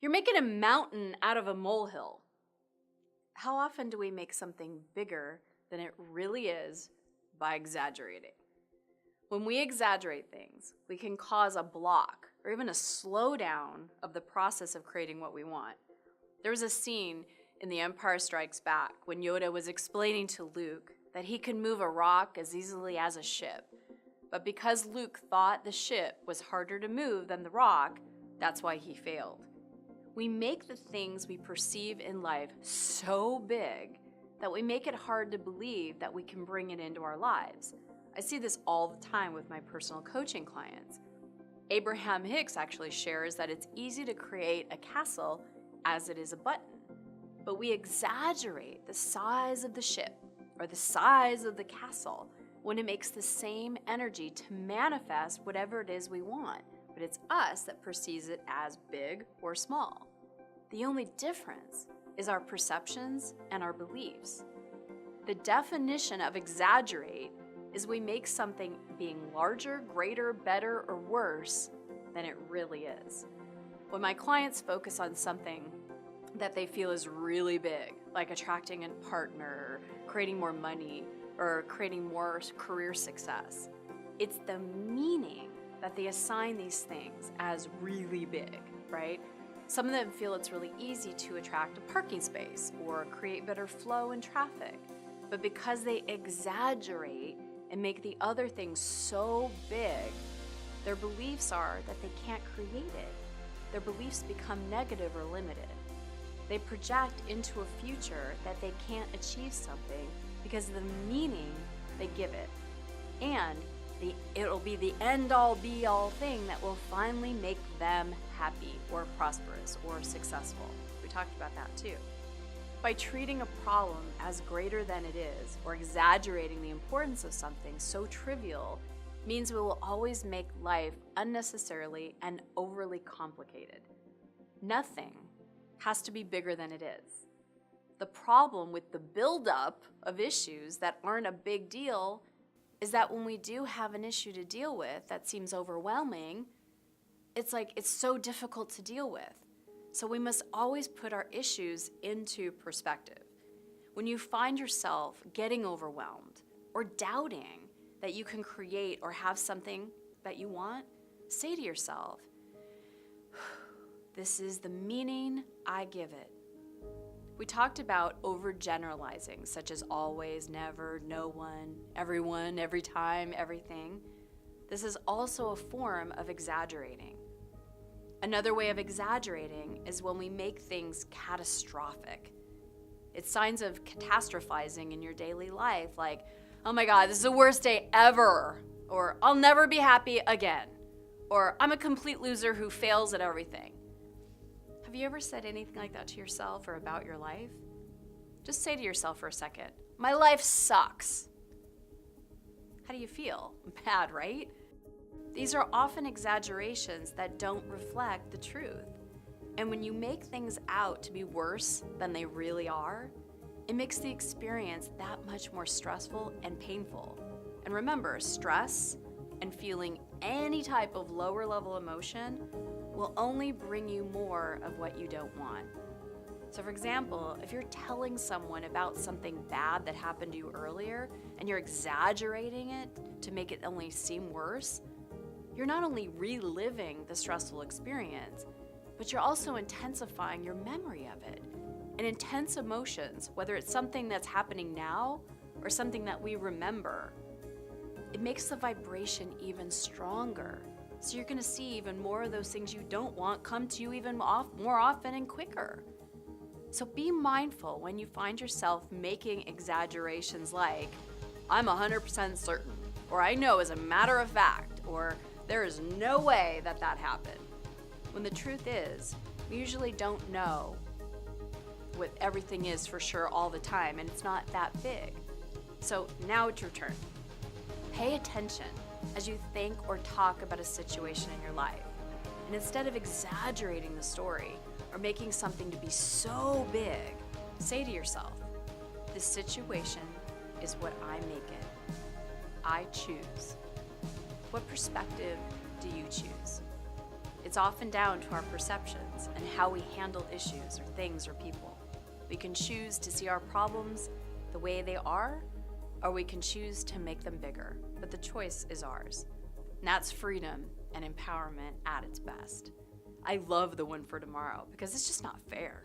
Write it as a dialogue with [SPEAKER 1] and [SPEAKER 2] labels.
[SPEAKER 1] You're making a mountain out of a molehill. How often do we make something bigger than it really is by exaggerating? When we exaggerate things, we can cause a block or even a slowdown of the process of creating what we want. There was a scene in The Empire Strikes Back when Yoda was explaining to Luke that he could move a rock as easily as a ship. But because Luke thought the ship was harder to move than the rock, that's why he failed. We make the things we perceive in life so big that we make it hard to believe that we can bring it into our lives. I see this all the time with my personal coaching clients. Abraham Hicks actually shares that it's easy to create a castle as it is a button, but we exaggerate the size of the ship or the size of the castle when it makes the same energy to manifest whatever it is we want, but it's us that perceives it as big or small. The only difference is our perceptions and our beliefs. The definition of exaggerate is we make something being larger, greater, better, or worse than it really is. When my clients focus on something that they feel is really big, like attracting a partner, creating more money, or creating more career success, it's the meaning that they assign these things as really big, right? Some of them feel it's really easy to attract a parking space or create better flow in traffic. But because they exaggerate and make the other things so big, their beliefs are that they can't create it. Their beliefs become negative or limited. They project into a future that they can't achieve something because of the meaning they give it. And it'll be the end-all be-all thing that will finally make them happy or prosperous or successful. We talked about that too. By treating a problem as greater than it is or exaggerating the importance of something so trivial means we will always make life unnecessarily and overly complicated. Nothing has to be bigger than it is. The problem with the buildup of issues that aren't a big deal is that when we do have an issue to deal with that seems overwhelming, it's like it's so difficult to deal with. So we must always put our issues into perspective. When you find yourself getting overwhelmed or doubting that you can create or have something that you want, say to yourself, this is the meaning I give it. We talked about overgeneralizing, such as always, never, no one, everyone, every time, everything. This is also a form of exaggerating. Another way of exaggerating is when we make things catastrophic. It's signs of catastrophizing in your daily life, like, oh my God, this is the worst day ever, or I'll never be happy again, or I'm a complete loser who fails at everything. Have you ever said anything like that to yourself or about your life? Just say to yourself for a second, my life sucks. How do you feel? Bad, right? These are often exaggerations that don't reflect the truth. And when you make things out to be worse than they really are, it makes the experience that much more stressful and painful. And remember, stress and feeling any type of lower level emotion will only bring you more of what you don't want. So for example, if you're telling someone about something bad that happened to you earlier and you're exaggerating it to make it only seem worse, you're not only reliving the stressful experience, but you're also intensifying your memory of it. And intense emotions, whether it's something that's happening now or something that we remember, it makes the vibration even stronger. So you're gonna see even more of those things you don't want come to you even more often and quicker. So be mindful when you find yourself making exaggerations like, I'm 100% certain, or I know as a matter of fact, or there is no way that happened. When the truth is, we usually don't know what everything is for sure all the time, and it's not that big. So now it's your turn. Pay attention as you think or talk about a situation in your life. And instead of exaggerating the story or making something to be so big, say to yourself, this situation is what I make it. I choose. What perspective do you choose? It's often down to our perceptions and how we handle issues or things or people. We can choose to see our problems the way they are, or we can choose to make them bigger, but the choice is ours. And that's freedom and empowerment at its best. I love the one for tomorrow because it's just not fair.